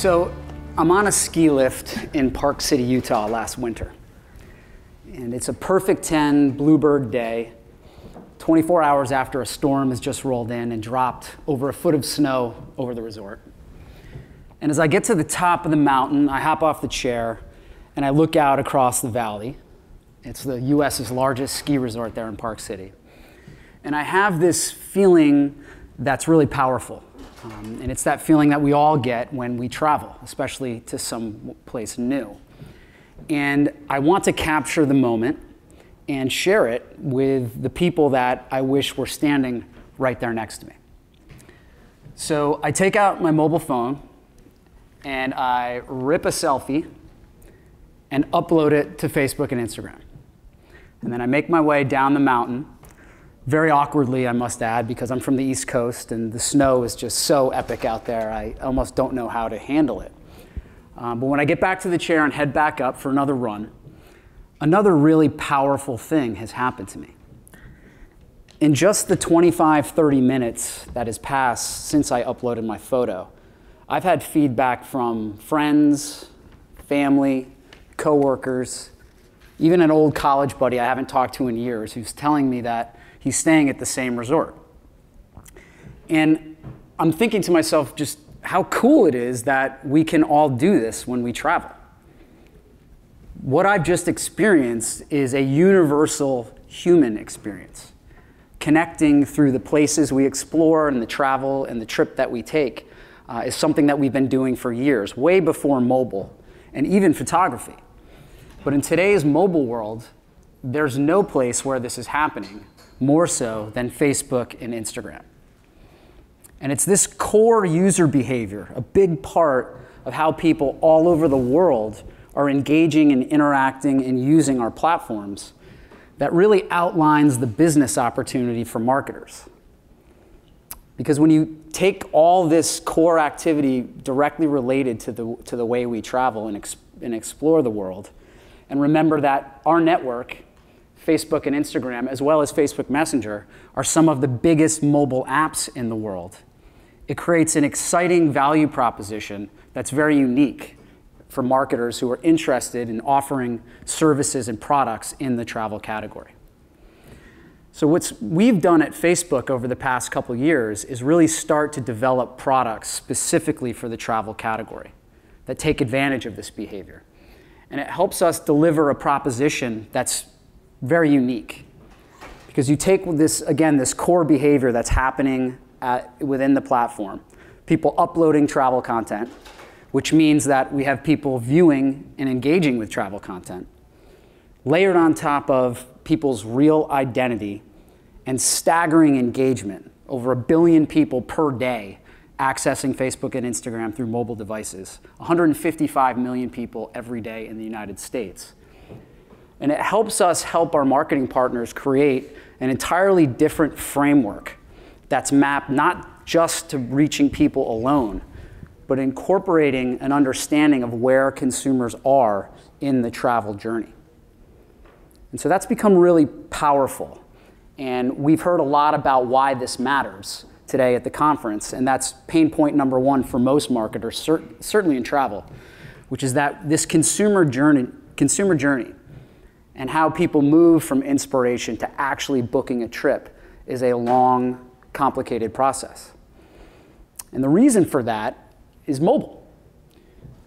So I'm on a ski lift in Park City, Utah last winter. And it's a perfect 10 bluebird day, 24 hours after a storm has just rolled in and dropped over a foot of snow over the resort. And as I get to the top of the mountain, I hop off the chair and I look out across the valley. It's the US's largest ski resort there in Park City. And I have this feeling that's really powerful. And it's that feeling that we all get when we travel, especially to some place new. And I want to capture the moment and share it with the people that I wish were standing right there next to me. So I take out my mobile phone and I rip a selfie and upload it to Facebook and Instagram. And then I make my way down the mountain, very awkwardly, I must add, because I'm from the East Coast and the snow is just so epic out there, I almost don't know how to handle it. But when I get back to the chair and head back up for another run, another really powerful thing has happened to me. In just the 25, 30 minutes that has passed since I uploaded my photo, I've had feedback from friends, family, coworkers, even an old college buddy I haven't talked to in years who's telling me that he's staying at the same resort. And I'm thinking to myself just how cool it is that we can all do this when we travel. What I've just experienced is a universal human experience, connecting through the places we explore and the travel and the trip that we take is something that we've been doing for years, way before mobile and even photography. But in today's mobile world, there's no place where this is happening more so than Facebook and Instagram. And it's this core user behavior, a big part of how people all over the world are engaging and interacting and using our platforms, that really outlines the business opportunity for marketers. Because when you take all this core activity directly related to the way we travel and explore the world, and remember that our network, Facebook and Instagram, as well as Facebook Messenger, are some of the biggest mobile apps in the world, it creates an exciting value proposition that's very unique for marketers who are interested in offering services and products in the travel category. So what we've done at Facebook over the past couple years is really start to develop products specifically for the travel category that take advantage of this behavior. And it helps us deliver a proposition that's very unique. Because you take this, again, this core behavior that's happening within the platform, people uploading travel content, which means that we have people viewing and engaging with travel content, layered on top of people's real identity and staggering engagement, over 1 billion people per day accessing Facebook and Instagram through mobile devices, 155 million people every day in the United States. And it helps us help our marketing partners create an entirely different framework that's mapped not just to reaching people alone, but incorporating an understanding of where consumers are in the travel journey. And so that's become really powerful. And we've heard a lot about why this matters today at the conference, and that's pain point number one for most marketers, certainly in travel, which is that this consumer journey and how people move from inspiration to actually booking a trip is a long, complicated process. And the reason for that is mobile.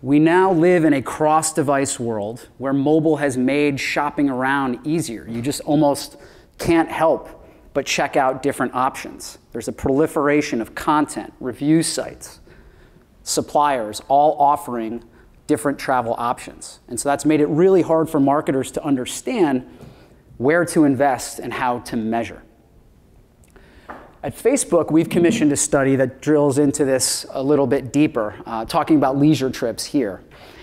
We now live in a cross-device world where mobile has made shopping around easier. You just almost can't help but check out different options. There's a proliferation of content, review sites, suppliers, all offering different travel options. And so that's made it really hard for marketers to understand where to invest and how to measure. At Facebook, we've commissioned a study that drills into this a little bit deeper, talking about leisure trips here.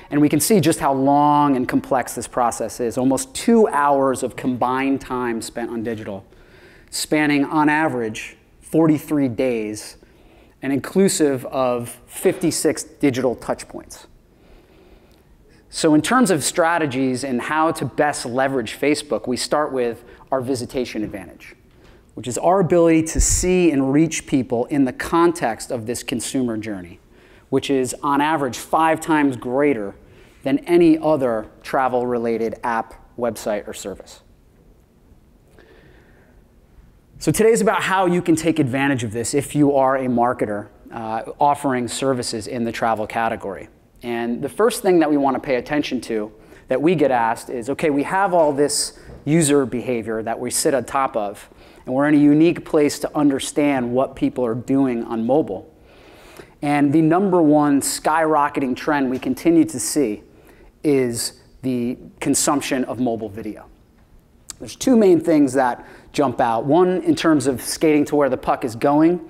And we can see just how long and complex this process is. Almost 2 hours of combined time spent on digital, spanning on average 43 days and inclusive of 56 digital touch points. So in terms of strategies and how to best leverage Facebook, we start with our visitation advantage, which is our ability to see and reach people in the context of this consumer journey, which is on average 5 times greater than any other travel-related app, website, or service. So today's about how you can take advantage of this if you are a marketer offering services in the travel category. And the first thing that we want to pay attention to that we get asked is, okay, we have all this user behavior that we sit on top of, and we're in a unique place to understand what people are doing on mobile. And the number one skyrocketing trend we continue to see is the consumption of mobile video. There's 2 main things that jump out. One, in terms of skating to where the puck is going,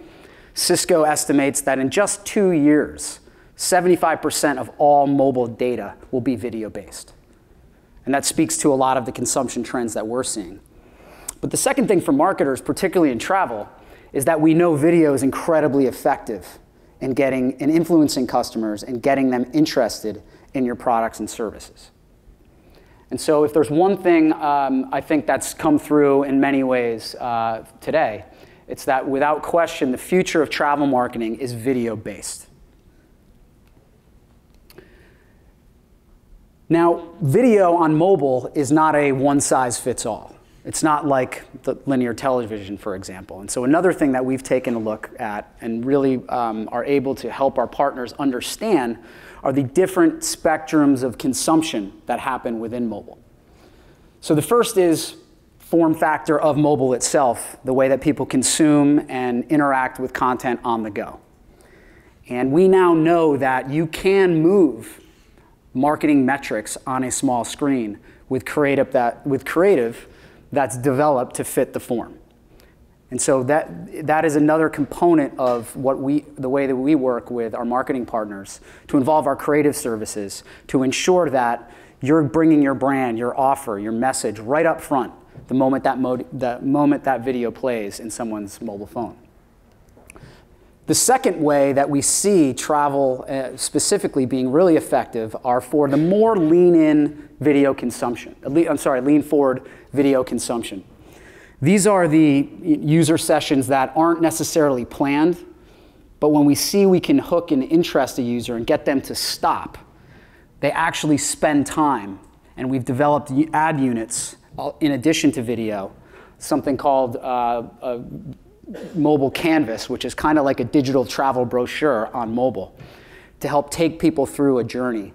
Cisco estimates that in just 2 years, 75% of all mobile data will be video-based. And that speaks to a lot of the consumption trends that we're seeing. But the second thing for marketers, particularly in travel, is that we know video is incredibly effective in influencing customers and getting them interested in your products and services. And so if there's one thing I think that's come through in many ways today, it's that without question, the future of travel marketing is video-based. Now, video on mobile is not a one-size-fits-all. It's not like the linear television, for example. And so another thing that we've taken a look at and really are able to help our partners understand are the different spectrums of consumption that happen within mobile. So the first is form factor of mobile itself, the way that people consume and interact with content on the go. And we now know that you can move marketing metrics on a small screen with creative that's developed to fit the form. And so that is another component of the way that we work with our marketing partners to involve our creative services to ensure that you're bringing your brand, your offer, your message right up front the moment that video plays in someone's mobile phone. The second way that we see travel specifically being really effective are for the more lean-in video consumption. Lean-forward video consumption. These are the user sessions that aren't necessarily planned, but when we see we can hook and interest a user and get them to stop, they actually spend time. And we've developed ad units in addition to video, something called a mobile canvas, which is kind of like a digital travel brochure on mobile, to help take people through a journey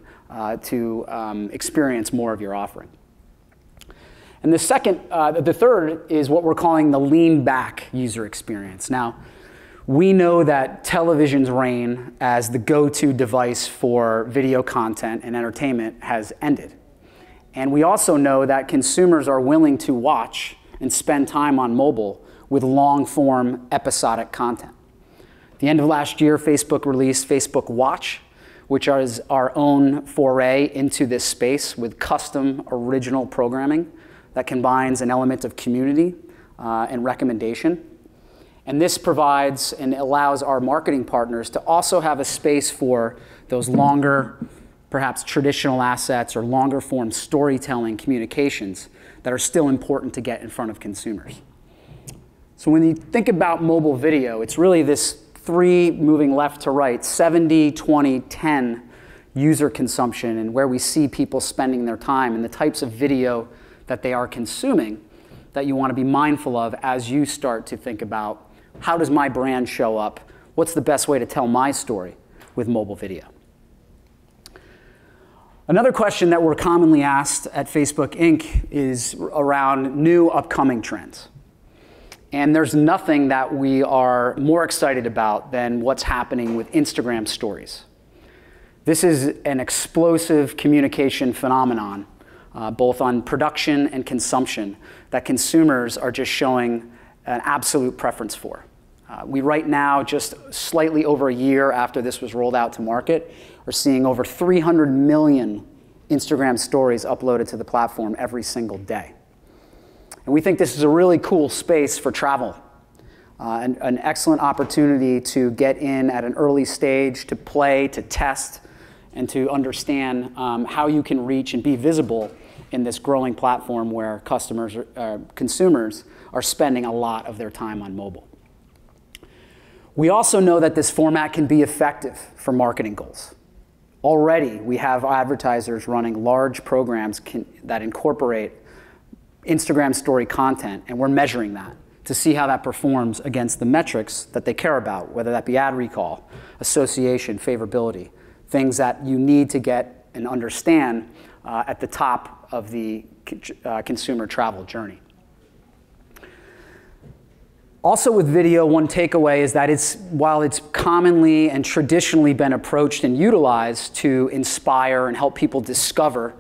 to experience more of your offering. And the third is what we're calling the lean back user experience. Now, we know that television's reign as the go-to device for video content and entertainment has ended. And we also know that consumers are willing to watch and spend time on mobile with long-form episodic content. At the end of last year, Facebook released Facebook Watch, which is our own foray into this space with custom original programming that combines an element of community and recommendation. And this provides and allows our marketing partners to also have a space for those longer, perhaps traditional assets or longer form storytelling communications that are still important to get in front of consumers. So when you think about mobile video, it's really this 3 moving left to right, 70, 20, 10 user consumption and where we see people spending their time and the types of video that they are consuming that you want to be mindful of as you start to think about how does my brand show up? What's the best way to tell my story with mobile video? Another question that we're commonly asked at Facebook Inc. is around new upcoming trends. And there's nothing that we are more excited about than what's happening with Instagram stories. This is an explosive communication phenomenon, both on production and consumption, that consumers are just showing an absolute preference for. We right now, just slightly over a year after this was rolled out to market, are seeing over 300 million Instagram stories uploaded to the platform every single day. And we think this is a really cool space for travel, an excellent opportunity to get in at an early stage, to play, to test, and to understand how you can reach and be visible in this growing platform where consumers are spending a lot of their time on mobile. We also know that this format can be effective for marketing goals. Already, we have advertisers running large programs that incorporate Instagram story content, and we're measuring that to see how that performs against the metrics that they care about, whether that be ad recall, association, favorability, things that you need to get and understand at the top of the consumer travel journey. Also with video, one takeaway is that while it's commonly and traditionally been approached and utilized to inspire and help people discover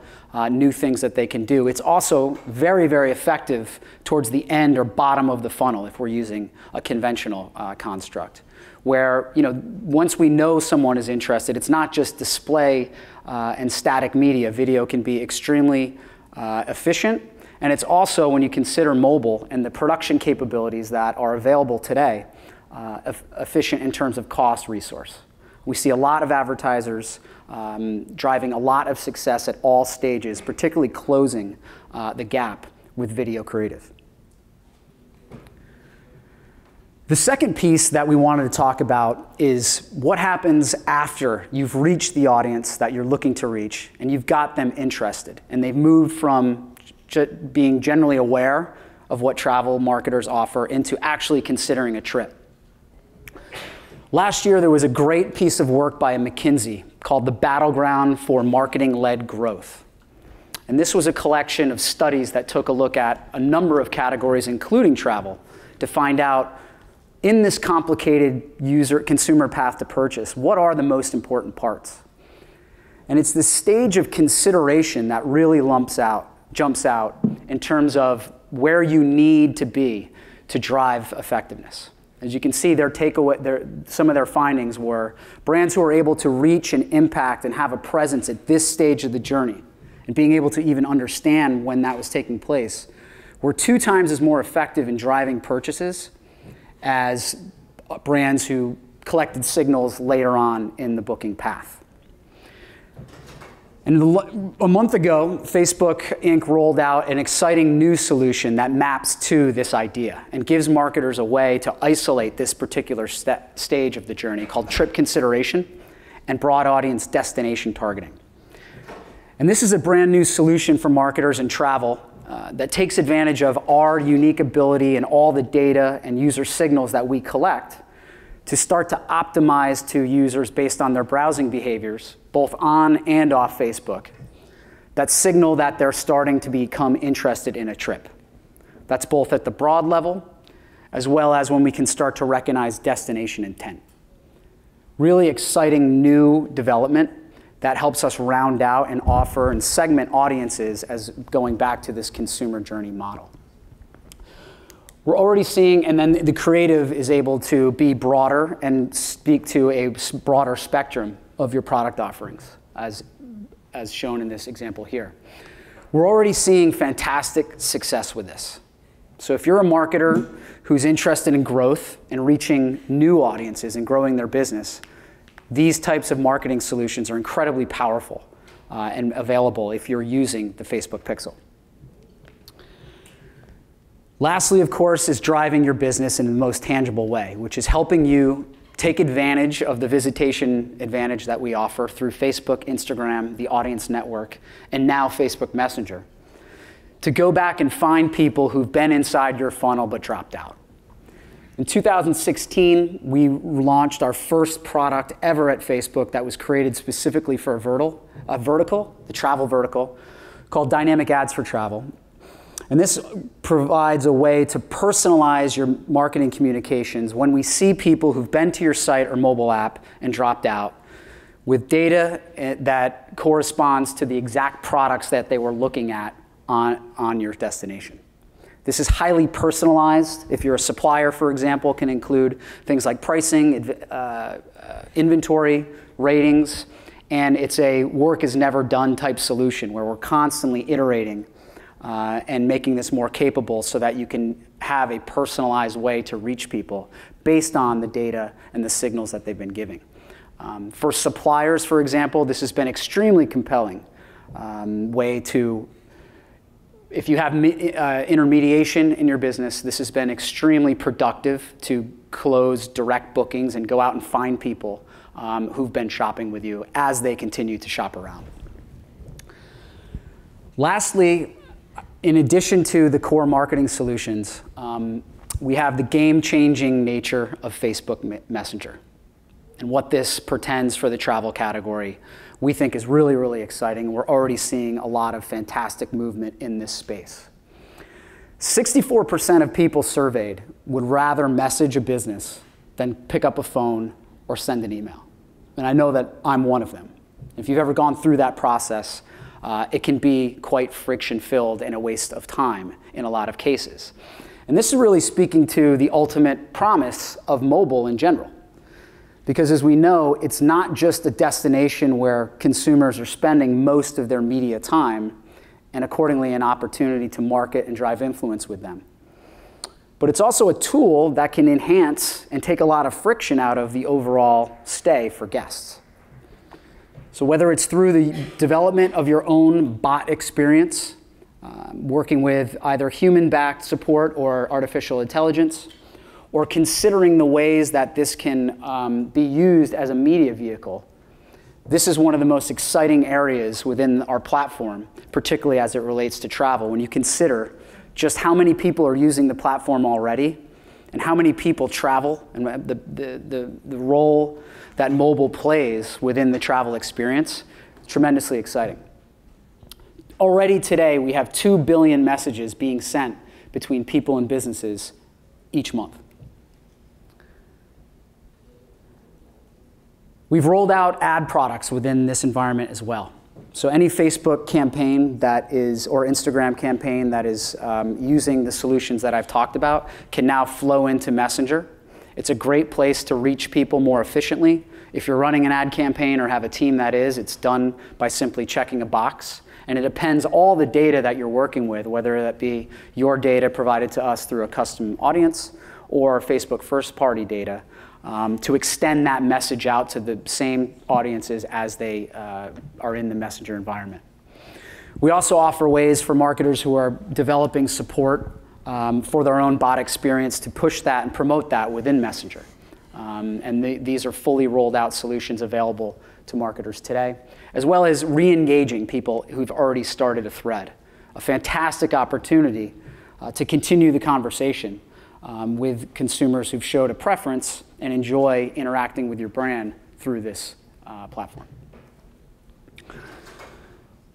new things that they can do, it's also very, very effective towards the end or bottom of the funnel if we're using a conventional construct. Where, once we know someone is interested, it's not just display and static media. Video can be extremely efficient. And it's also, when you consider mobile and the production capabilities that are available today, efficient in terms of cost resource. We see a lot of advertisers driving a lot of success at all stages, particularly closing the gap with video creative. The second piece that we wanted to talk about is what happens after you've reached the audience that you're looking to reach and you've got them interested and they've moved from being generally aware of what travel marketers offer into actually considering a trip. Last year, there was a great piece of work by McKinsey called the Battleground for Marketing-Led Growth. And this was a collection of studies that took a look at a number of categories, including travel, to find out, in this complicated consumer path to purchase, what are the most important parts? And it's the stage of consideration that really jumps out in terms of where you need to be to drive effectiveness. As you can see, some of their findings were brands who are able to reach and impact and have a presence at this stage of the journey and being able to even understand when that was taking place were 2 times as more effective in driving purchases as brands who collected signals later on in the booking path. And a month ago, Facebook Inc. rolled out an exciting new solution that maps to this idea and gives marketers a way to isolate this particular stage of the journey called trip consideration and broad audience destination targeting. And this is a brand new solution for marketers in travel that takes advantage of our unique ability and all the data and user signals that we collect to start to optimize to users based on their browsing behaviors, both on and off Facebook, that signal that they're starting to become interested in a trip. That's both at the broad level, as well as when we can start to recognize destination intent. Really exciting new development that helps us round out and offer and segment audiences as going back to this consumer journey model. We're already seeing, and then the creative is able to be broader and speak to a broader spectrum of your product offerings, as shown in this example here. We're already seeing fantastic success with this. So if you're a marketer who's interested in growth and reaching new audiences and growing their business, these types of marketing solutions are incredibly powerful and available if you're using the Facebook Pixel. Lastly, of course, is driving your business in the most tangible way, which is helping you take advantage of the visitation advantage that we offer through Facebook, Instagram, the Audience Network, and now Facebook Messenger, to go back and find people who've been inside your funnel but dropped out. In 2016, we launched our first product ever at Facebook that was created specifically for a vertical, the travel vertical, called Dynamic Ads for Travel. And this provides a way to personalize your marketing communications when we see people who've been to your site or mobile app and dropped out with data that corresponds to the exact products that they were looking at on your destination. This is highly personalized. If you're a supplier, for example, can include things like pricing, inventory, ratings, and it's a work is never done type solution where we're constantly iterating and making this more capable so that you can have a personalized way to reach people based on the data and the signals that they've been giving. For suppliers, for example, this has been extremely compelling way to, if you have intermediation in your business, this has been extremely productive to close direct bookings and go out and find people who've been shopping with you as they continue to shop around. Lastly, in addition to the core marketing solutions, we have the game-changing nature of Facebook Messenger. And what this portends for the travel category, we think is really, really exciting. We're already seeing a lot of fantastic movement in this space. 64% of people surveyed would rather message a business than pick up a phone or send an email. And I know that I'm one of them. If you've ever gone through that process, it can be quite friction-filled and a waste of time in a lot of cases. And this is really speaking to the ultimate promise of mobile in general. Because as we know, it's not just a destination where consumers are spending most of their media time, and accordingly an opportunity to market and drive influence with them. But it's also a tool that can enhance and take a lot of friction out of the overall stay for guests. So whether it's through the development of your own bot experience, working with either human-backed support or artificial intelligence, or considering the ways that this can be used as a media vehicle, this is one of the most exciting areas within our platform, particularly as it relates to travel, when you consider just how many people are using the platform already and how many people travel and the role that mobile plays within the travel experience. Tremendously exciting. Already today, we have 2 billion messages being sent between people and businesses each month. We've rolled out ad products within this environment as well. So any Facebook campaign that is, or Instagram campaign that is using the solutions that I've talked about can now flow into Messenger. It's a great place to reach people more efficiently. If you're running an ad campaign or have a team that is, it's done by simply checking a box. And it depends all the data that you're working with, whether that be your data provided to us through a custom audience or Facebook first-party data, to extend that message out to the same audiences as they are in the Messenger environment. We also offer ways for marketers who are developing support for their own bot experience to push that and promote that within Messenger. These are fully rolled out solutions available to marketers today, as well as re-engaging people who've already started a thread. A fantastic opportunity to continue the conversation with consumers who've showed a preference and enjoy interacting with your brand through this platform.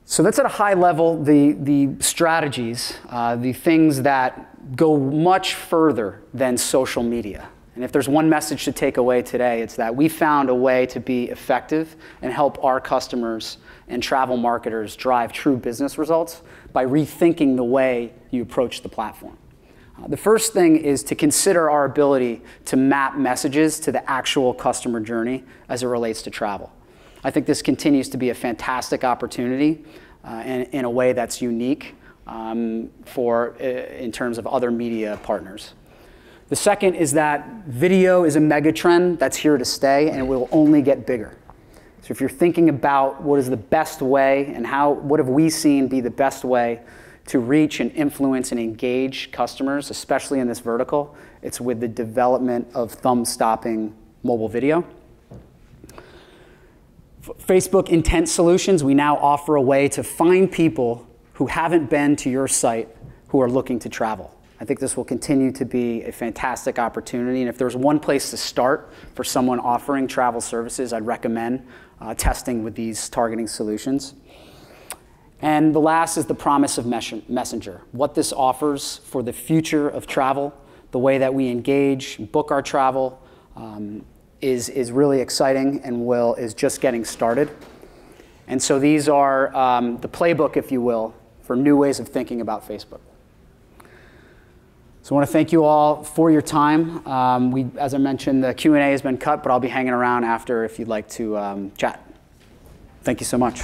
So that's at a high level, the strategies, the things that go much further than social media. And if there's one message to take away today, it's that we found a way to be effective and help our customers and travel marketers drive true business results by rethinking the way you approach the platform. The first thing is to consider our ability to map messages to the actual customer journey as it relates to travel. I think this continues to be a fantastic opportunity in a way that's unique in terms of other media partners. The second is that video is a mega trend that's here to stay and it will only get bigger. So if you're thinking about what is the best way and what have we seen be the best way to reach and influence and engage customers, especially in this vertical, it's with the development of thumb-stopping mobile video. Facebook Intent Solutions, we now offer a way to find people who haven't been to your site who are looking to travel. I think this will continue to be a fantastic opportunity, and if there's one place to start for someone offering travel services, I'd recommend testing with these targeting solutions. And the last is the promise of Messenger. What this offers for the future of travel, the way that we engage, book our travel, is really exciting and is just getting started. And so these are the playbook, if you will, for new ways of thinking about Facebook. So I want to thank you all for your time. As I mentioned, the Q&A has been cut, but I'll be hanging around after if you'd like to chat. Thank you so much.